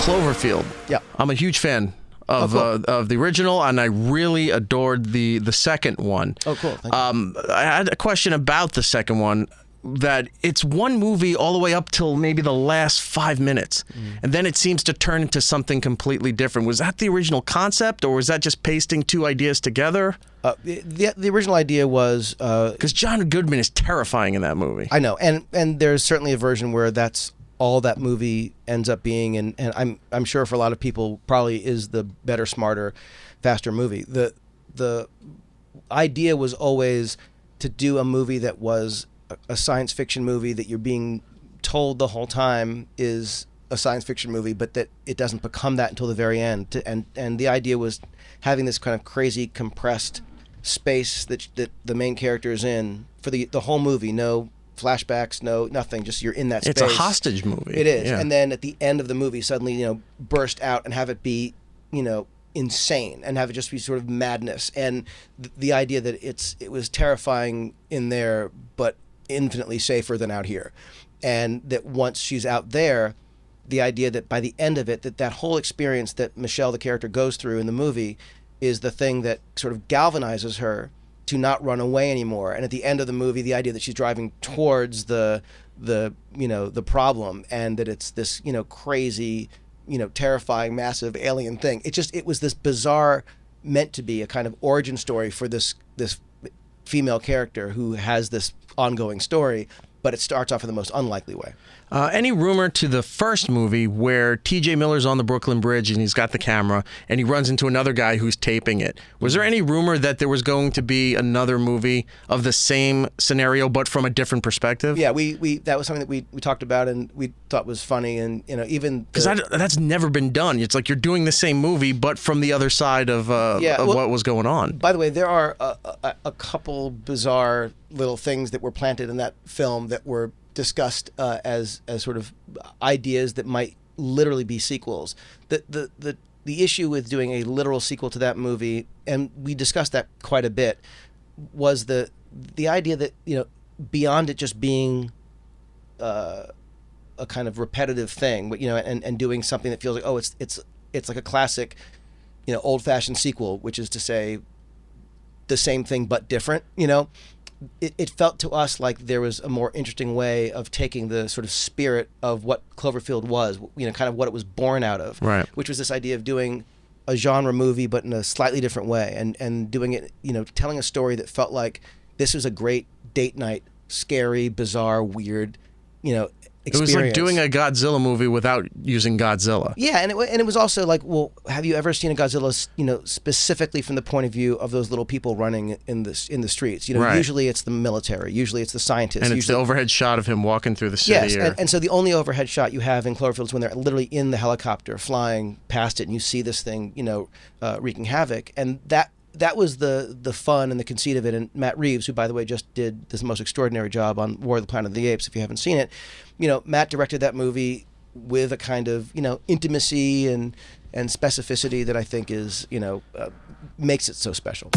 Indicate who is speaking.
Speaker 1: Cloverfield.
Speaker 2: Yeah.
Speaker 1: I'm a huge fan of the original, and I really adored the second one.
Speaker 2: Oh, cool. Thank you.
Speaker 1: I had a question about the second one, that it's one movie all the way up till maybe the last 5 minutes, and then it seems to turn into something completely different. Was that the original concept, or was that just pasting two ideas together?
Speaker 2: The original idea was...
Speaker 1: Because John Goodman is terrifying in that movie.
Speaker 2: I know, and there's certainly a version where that's all that movie ends up being, and I'm sure for a lot of people probably is the better, smarter, faster movie. The idea was always to do a movie that was a science fiction movie that you're being told the whole time is a science fiction movie, but that it doesn't become that until the very end. And the idea was having this kind of crazy compressed space that the main character is in for the whole movie. No flashbacks, no nothing. Just you're in that space.
Speaker 1: It's a hostage movie.
Speaker 2: It is.
Speaker 1: Yeah.
Speaker 2: And then at the end of the movie, suddenly burst out and have it be insane and have it just be sort of madness. And the idea that it was terrifying in there, but infinitely safer than out here. And that once she's out there, the idea that by the end of it, that whole experience that Michelle, the character, goes through in the movie is the thing that sort of galvanizes her to not run away anymore. And at the end of the movie, the idea that she's driving towards the problem, and that it's this crazy, terrifying, massive alien thing. It was this bizarre, meant to be a kind of origin story for this female character who has this ongoing story, but it starts off in the most unlikely way.
Speaker 1: Any rumor to the first movie where T.J. Miller's on the Brooklyn Bridge and he's got the camera and he runs into another guy who's taping it? Was there any rumor that there was going to be another movie of the same scenario but from a different perspective?
Speaker 2: Yeah, we that was something that we talked about and we thought was funny, and even
Speaker 1: because that's never been done. It's like you're doing the same movie but from the other side of what was going on.
Speaker 2: By the way, there are a couple bizarre little things that were planted in that film that were discussed as sort of ideas that might literally be sequels. The issue with doing a literal sequel to that movie, and we discussed that quite a bit, was the idea that beyond it just being a kind of repetitive thing, and doing something that feels like it's like a classic old-fashioned sequel, which is to say the same thing but different. It felt to us like there was a more interesting way of taking the sort of spirit of what Cloverfield was, kind of what it was born out of,
Speaker 1: right?
Speaker 2: Which was this idea of doing a genre movie but in a slightly different way, and doing it, telling a story that felt like this was a great date night, scary, bizarre, weird, experience.
Speaker 1: It was like doing a Godzilla movie without using Godzilla.
Speaker 2: Yeah, and it was also like, well, have you ever seen a Godzilla, specifically from the point of view of those little people running in the streets?
Speaker 1: Right.
Speaker 2: Usually it's the military, usually it's the scientists.
Speaker 1: And it's the overhead shot of him walking through the city.
Speaker 2: Yes, and so the only overhead shot you have in Cloverfield is when they're literally in the helicopter flying past it, and you see this thing, wreaking havoc. And that was the fun and the conceit of it. And Matt Reeves, who, by the way, just did this most extraordinary job on War of the Planet of the Apes, if you haven't seen it, Matt directed that movie with a kind of, intimacy and specificity that I think is, makes it so special.